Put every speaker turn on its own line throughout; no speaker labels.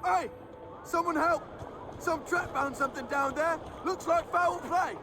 Hey! Someone help! Some trap found something down there. Looks like foul play.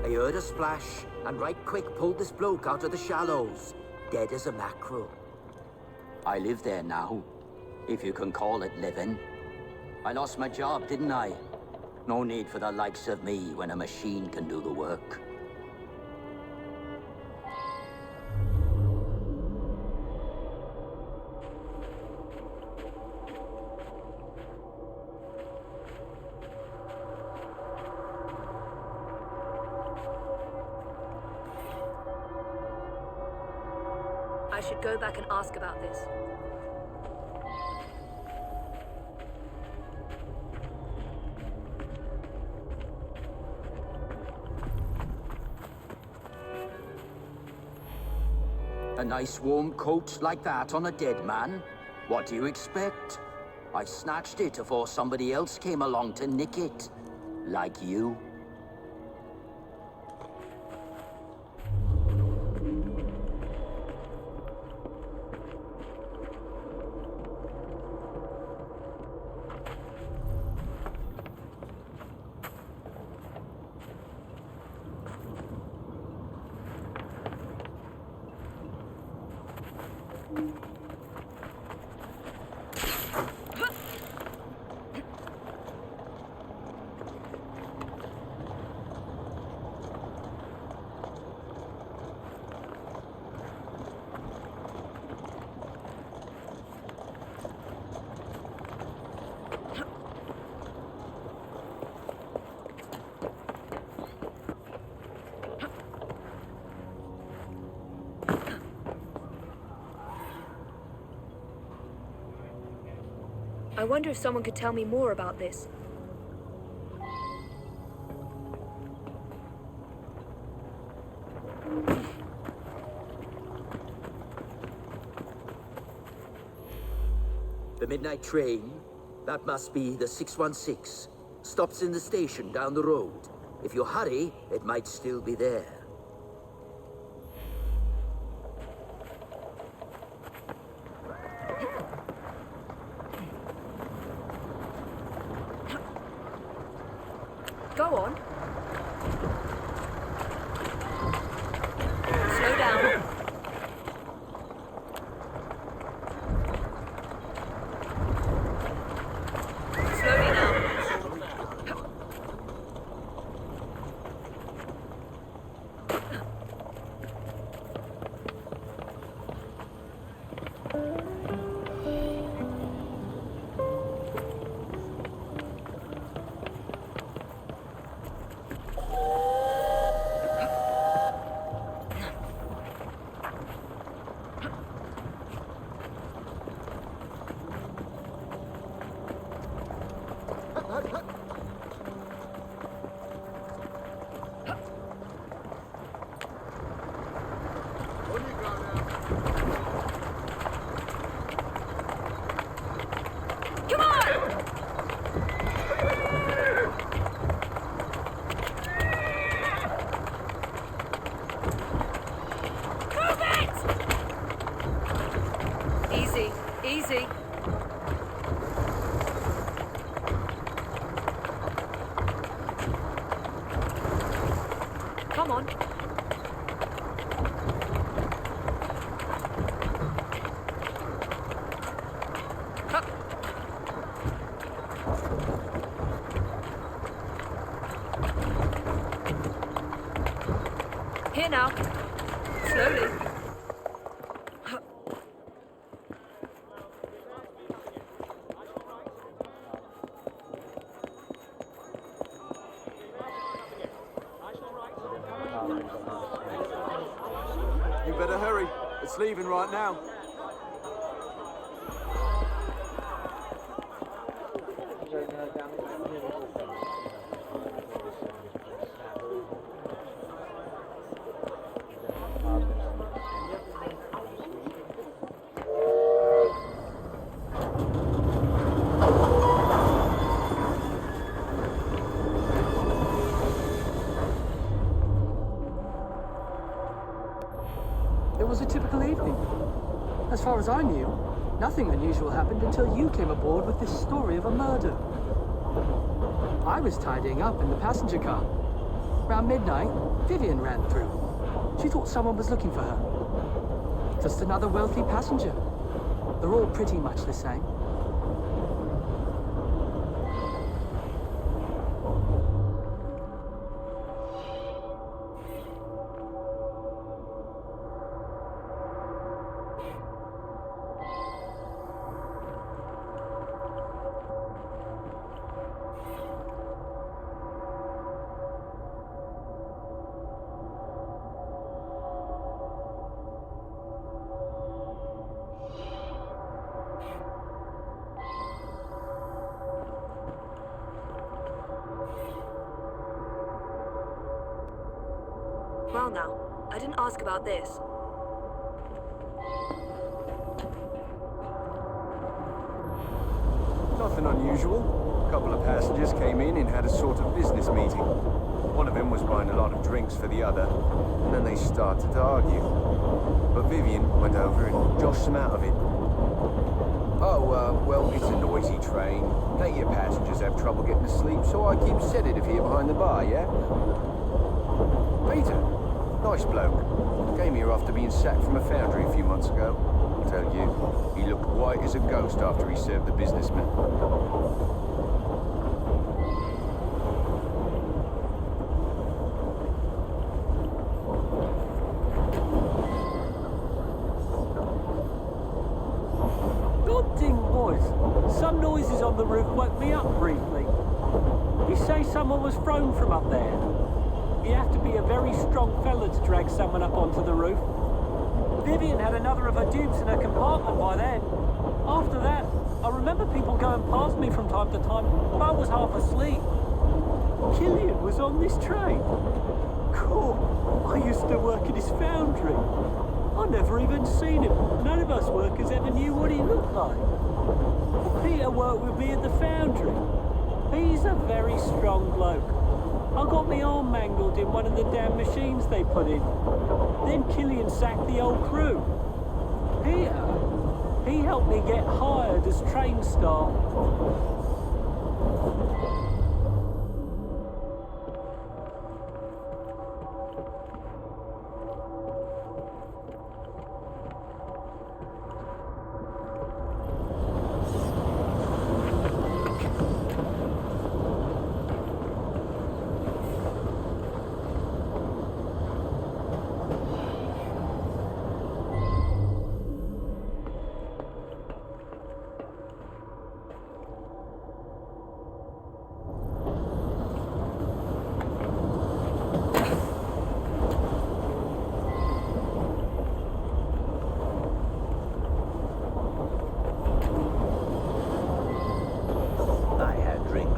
I heard a splash, and right quick pulled this bloke out of the shallows, dead as a mackerel. I live there now, if you can call it living. I lost my job, didn't I? No need for the likes of me when a machine can do the work.
I should go back and ask about this.
A nice warm coat like that on a dead man? What do you expect? I snatched it before somebody else came along to nick it. Like you.
I wonder if someone could tell me more about this.
The midnight train? That must be the 616. Stops in the station down the road. If you hurry, it might still be there.
Go on. Slow down. Slowly now. Come on! Move it! Easy, easy. Come on. Huh. Here now. Slowly.
You better hurry. It's leaving right now.
It was a typical evening. As far as I knew, nothing unusual happened until you came aboard with this story of a murder. I was tidying up in the passenger car. Around midnight, Vivian ran through. She thought someone was looking for her. Just another wealthy passenger. They're all pretty much the same.
Well now, I didn't ask about this.
Nothing unusual. A couple of passengers came in and had a sort of business meeting. One of them was buying a lot of drinks for the other, and then they started to argue. But Vivian went over and joshed them out of it. Oh, well, it's a noisy train. Plenty of passengers have trouble getting to sleep, so I keep sedative here behind the bar, yeah? Peter, nice bloke. Came here after being sacked from a foundry a few months ago. I tell you, he looked white as a ghost after he served the businessman.
God ding, boys. Some noises on the roof woke me up briefly. You say someone was thrown from up there? You have to be a very strong fella to drag someone up onto the roof. Vivian had another of her dupes in her compartment by then. After that, I remember people going past me from time to time, but I was half asleep. Killian was on this train. Cool. I used to work in his foundry. I never even seen him. None of us workers ever knew what he looked like. Peter worked with me at the foundry. He's a very strong bloke. I got my arm mangled in one of the damn machines they put in. Then Killian sacked the old crew. Peter, he helped me get hired as train staff.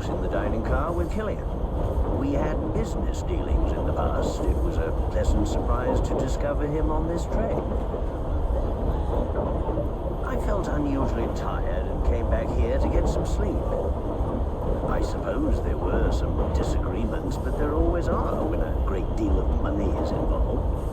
In the dining car with Killian. We had business dealings in the past. It was a pleasant surprise to discover him on this train. I felt unusually tired and came back here to get some sleep. I suppose there were some disagreements, but there always are when a great deal of money is involved.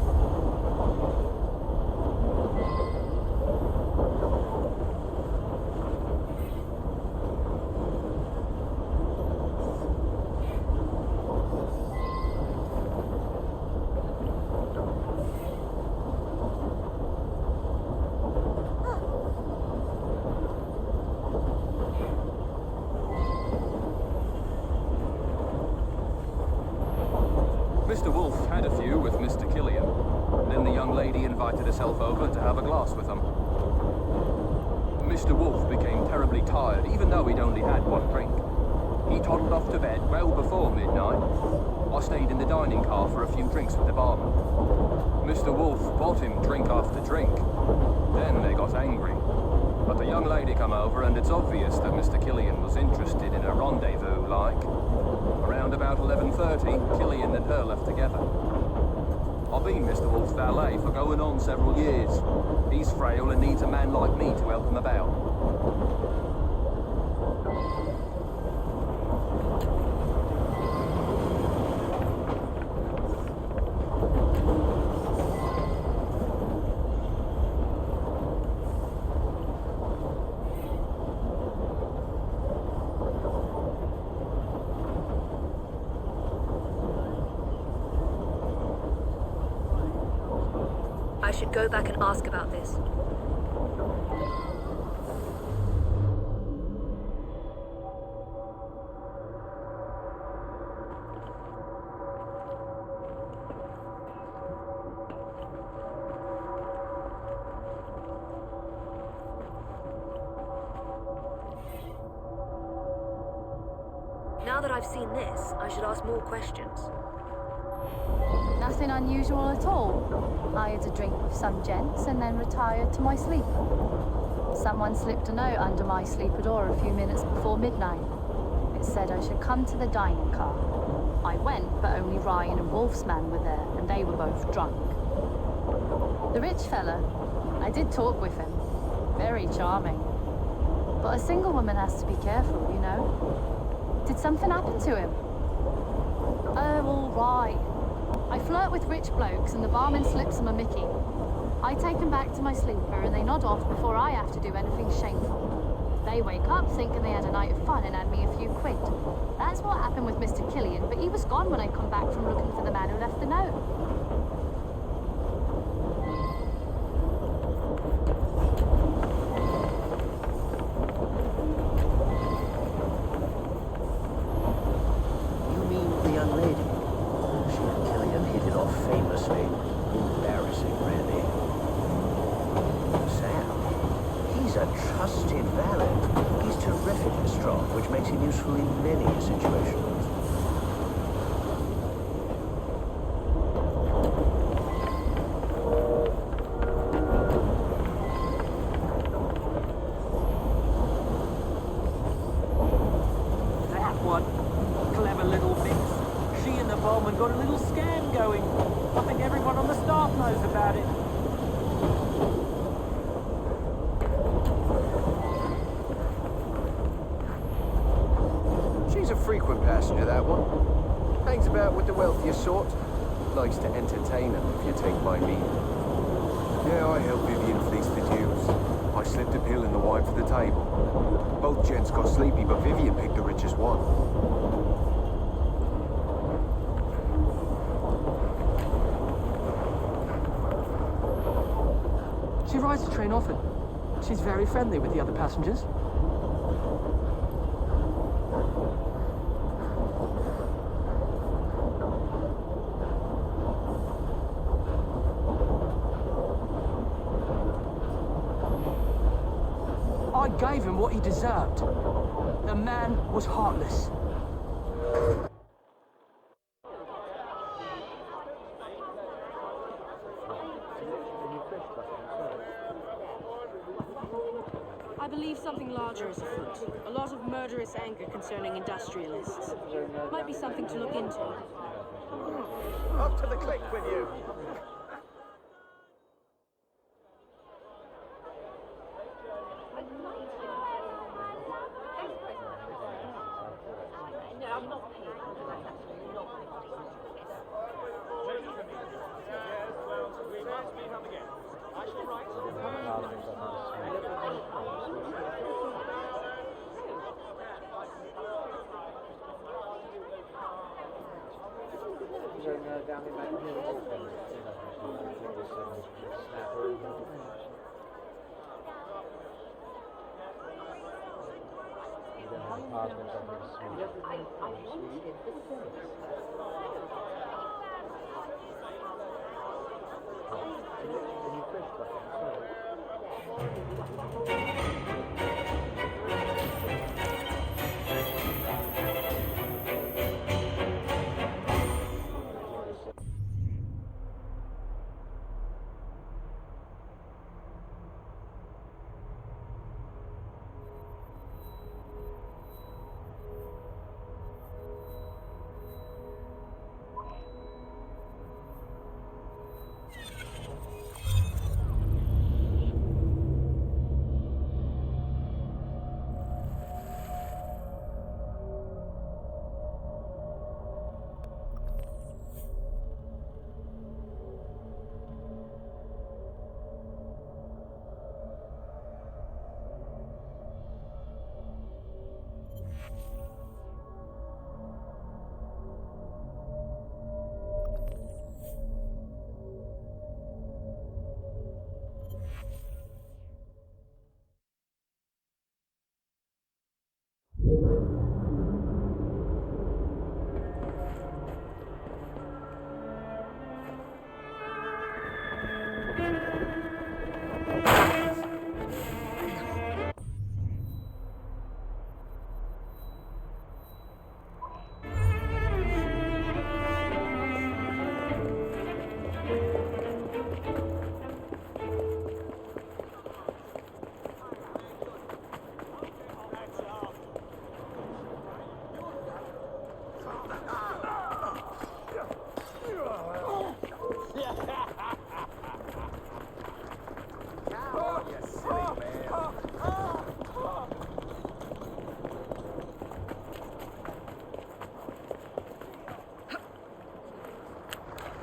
Mr. Wolf had a few with Mr. Killian. invited herself over to have a glass with them. Mr. Wolf became terribly tired, even though he'd only had one drink. He toddled off to bed well before midnight. I stayed in the dining car for a few drinks with the barman. Mr. Wolf bought him drink after drink. Then they got angry. But the young lady come over, and it's obvious that Mr. Killian was interested in a rendezvous, like. Around about 11:30, Killian and her left together. I've been Mr. Wolf's valet for going on several years. He's frail and needs a man like me to help him about.
I should go back and ask about this. Now that I've seen this, I should ask more questions.
Nothing unusual at all. I had a drink with some gents and then retired to my sleeper. Someone slipped a note under my sleeper door a few minutes before midnight. It said I should come to the dining car. I went, but only Ryan and Wolf's man were there, and they were both drunk. The rich fella, I did talk with him. Very charming. But a single woman has to be careful, you know. Did something happen to him? Oh, all right. I flirt with rich blokes and the barman slips them a mickey. I take them back to my sleeper and they nod off before I have to do anything shameful. They wake up thinking they had a night of fun and hand me a few quid. That's what happened with Mr. Killian, but he was gone when I come back from looking for the man who left the note.
You mean the young lady? She and Killian hit it off famously. Embarrassing, really. Sam, he's a trusted valet. He's terrifically strong, which makes him useful in many situations.
That one. Clever little bits. She and the barman got a little scam going. I think everyone on the staff knows about it.
She's a frequent passenger, that one. Hangs about with the wealthier sort. Likes to entertain them, if you take my meaning. Yeah, I helped Vivian fleece the Jews. I slipped a pill in the wine for the table. Both gents got sleepy, but Vivian picked the richest one.
She rides the train often. She's very friendly with the other passengers. I gave him what he deserved. The man was heartless.
I believe something larger is afoot. A lot of murderous anger concerning industrialists. Might be something to look into.
Up to the click with you.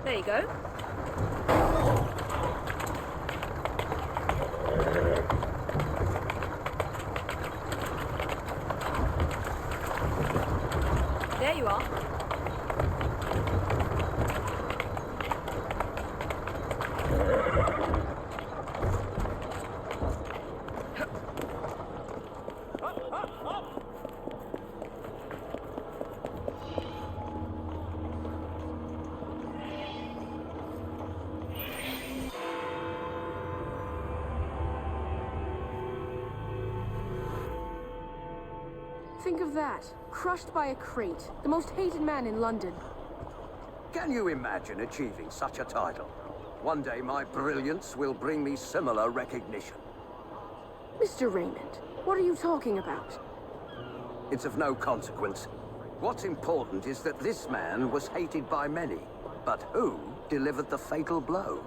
There you go. There you are.
Think of that. Crushed by a crate. The most hated man in London.
Can you imagine achieving such a title? One day my brilliance will bring me similar recognition.
Mr. Raymond, what are you talking about?
It's of no consequence. What's important is that this man was hated by many. But who delivered the fatal blow?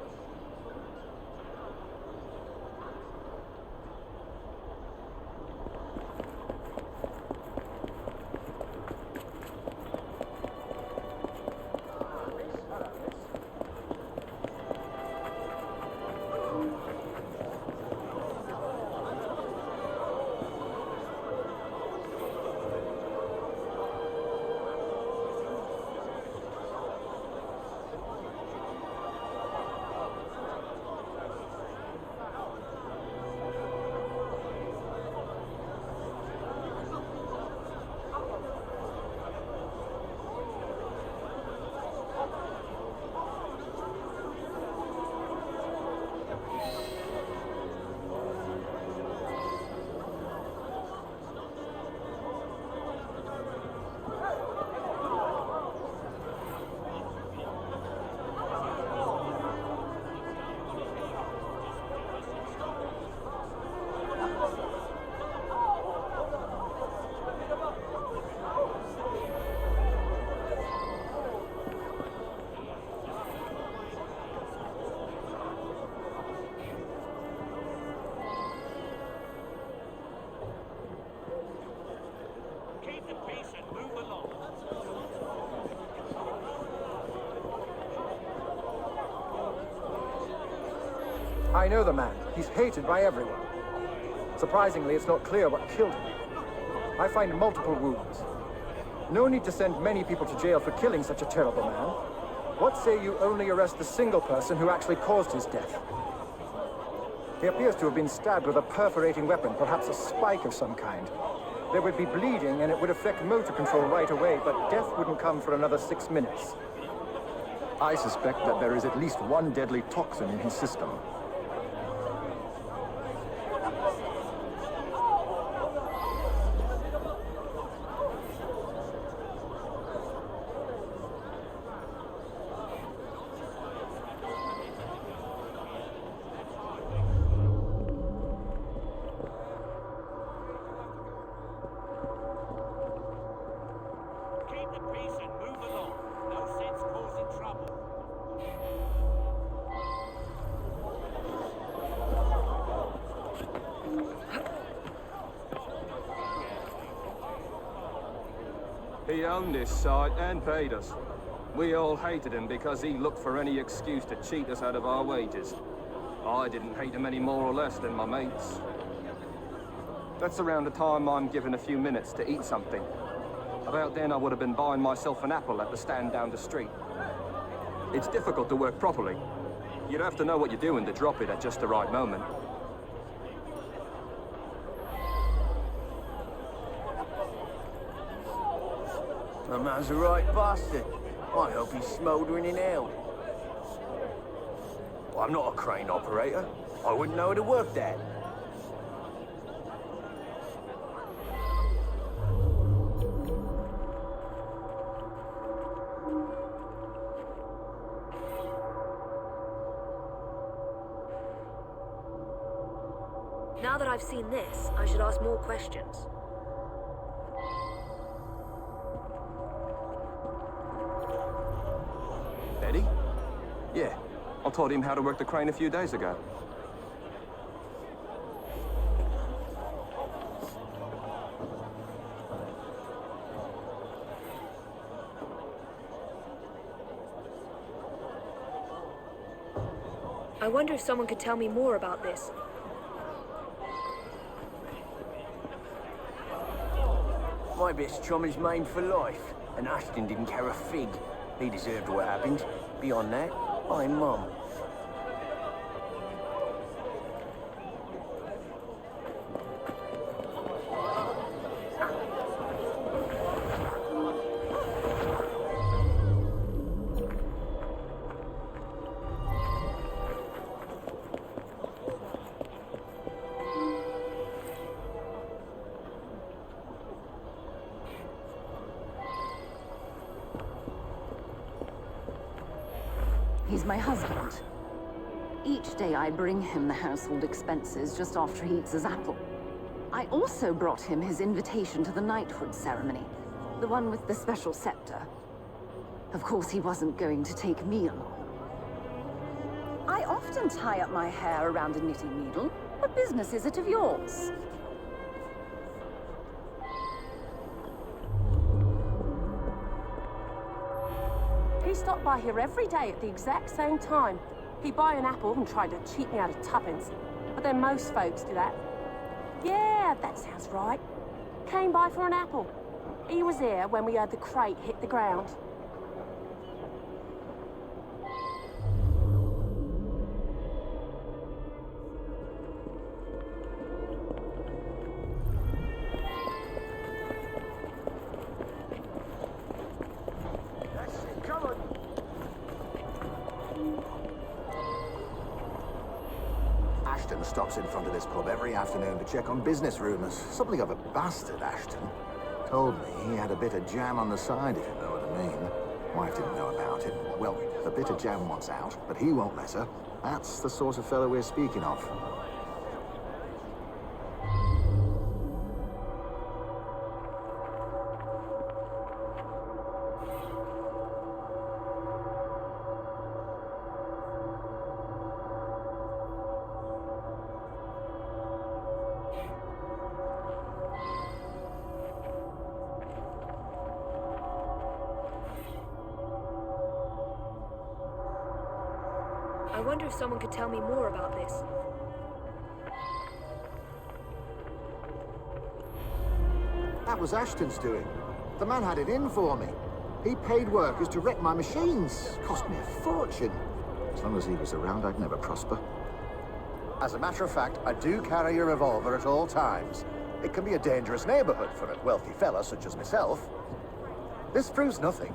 I know the man. He's hated by everyone. Surprisingly, it's not clear what killed him. I find multiple wounds. No need to send many people to jail for killing such a terrible man. What say you only arrest the single person who actually caused his death? He appears to have been stabbed with a perforating weapon, perhaps a spike of some kind. There would be bleeding and it would affect motor control right away, but death wouldn't come for another 6 minutes.
I suspect that there is at least one deadly toxin in his system.
He owned this site and paid us. We all hated him because he looked for any excuse to cheat us out of our wages. I didn't hate him any more or less than my mates. That's around the time I'm given a few minutes to eat something. About then I would have been buying myself an apple at the stand down the street. It's difficult to work properly. You'd have to know what you're doing to drop it at just the right moment.
The man's a right bastard. I hope he's smouldering in hell. I'm not a crane operator. I wouldn't know how to work that.
Now that I've seen this, I should ask more questions.
Eddie? Yeah, I taught him how to work the crane a few days ago.
I wonder if someone could tell me more about this.
My best chum is maimed for life, and Ashton didn't care a fig. He deserved what happened. Beyond that, I'm mum.
He's my husband. Each day I bring him the household expenses just after he eats his apple. I also brought him his invitation to the knighthood ceremony, the one with the special scepter. Of course, he wasn't going to take me along. I often tie up my hair around a knitting needle. What business is it of yours?
He stopped by here every day at the exact same time. He'd buy an apple and try to cheat me out of tuppence. But then most folks do that. Yeah, that sounds right. Came by for an apple. He was here when we heard the crate hit the ground.
Ashton stops in front of this pub every afternoon to check on business rumours. Something of a bastard, Ashton. Told me he had a bit of jam on the side, if you know what I mean. Wife didn't know about it. Well, the bit of jam wants out, but he won't let her. That's the sort of fellow we're speaking of.
I wonder if someone could tell me more about this.
That was Ashton's doing. The man had it in for me. He paid workers to wreck my machines. Cost me a fortune. As long as he was around, I'd never prosper. As a matter of fact, I do carry a revolver at all times. It can be a dangerous neighborhood for a wealthy fella such as myself. This proves nothing.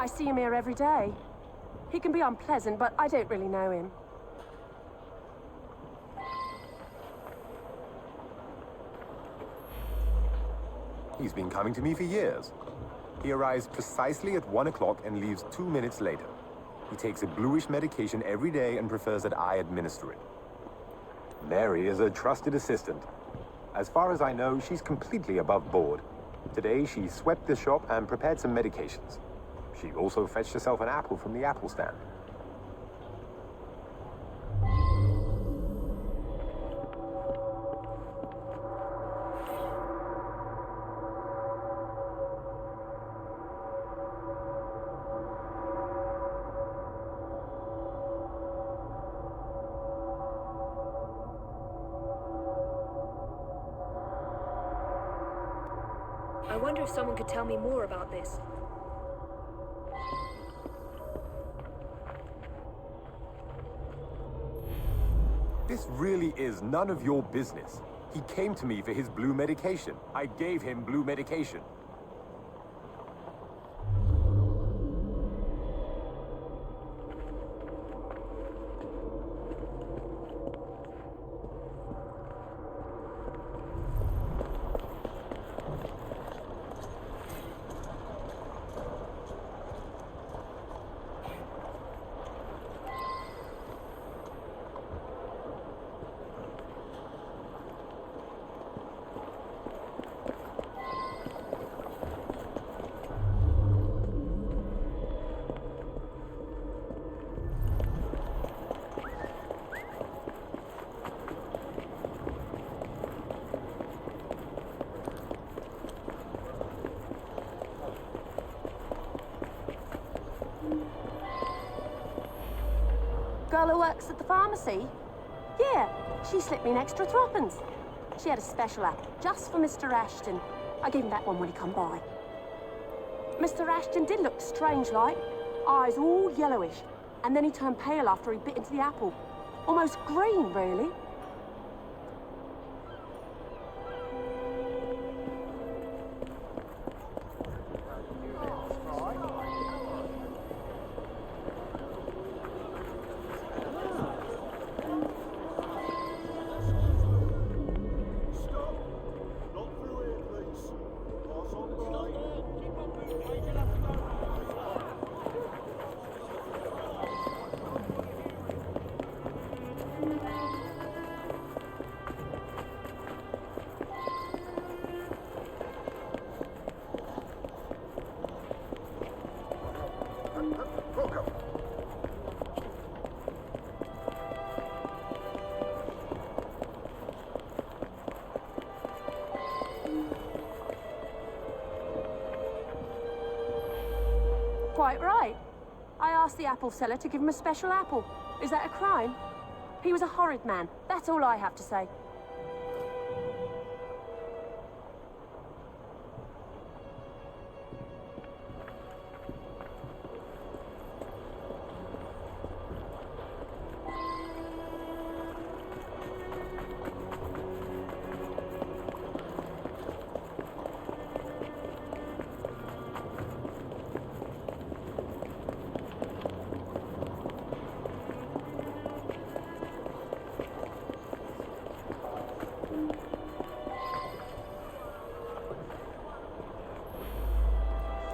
I see him here every day. He can be unpleasant, but I don't really know him.
He's been coming to me for years. He arrives precisely at 1 o'clock and leaves 2 minutes later. He takes a bluish medication every day and prefers that I administer it. Mary is a trusted assistant. As far as I know, she's completely above board. Today, she swept the shop and prepared some medications. She also fetched herself an apple from the apple stand.
I wonder if someone could tell me more about this.
This really is none of your business. He came to me for his blue medication. I gave him blue medication.
Girl who works at the pharmacy? Yeah, she slipped me an extra threepence. She had a special apple just for Mr. Ashton. I gave him that one when he come by. Mr. Ashton did look strange-like, eyes all yellowish, and then he turned pale after he bit into the apple. Almost green, really. Quite right. I asked the apple seller to give him a special apple. Is that a crime? He was a horrid man. That's all I have to say.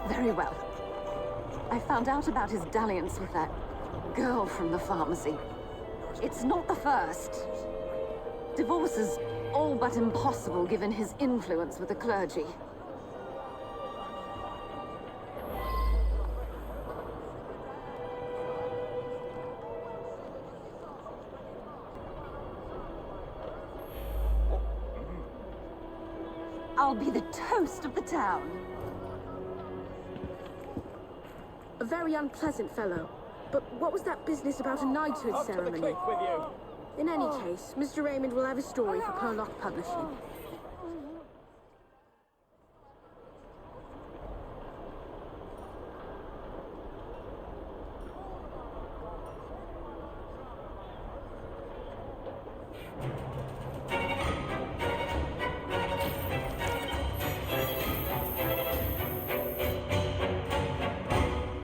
Very well. I found out about his dalliance with that girl from the pharmacy. It's not the first. Divorce is all but impossible given his influence with the clergy. I'll be the toast of the town.
A very unpleasant fellow. But what was that business about a knighthood ceremony? In any case, Mr. Raymond will have a story for Perlock Publishing.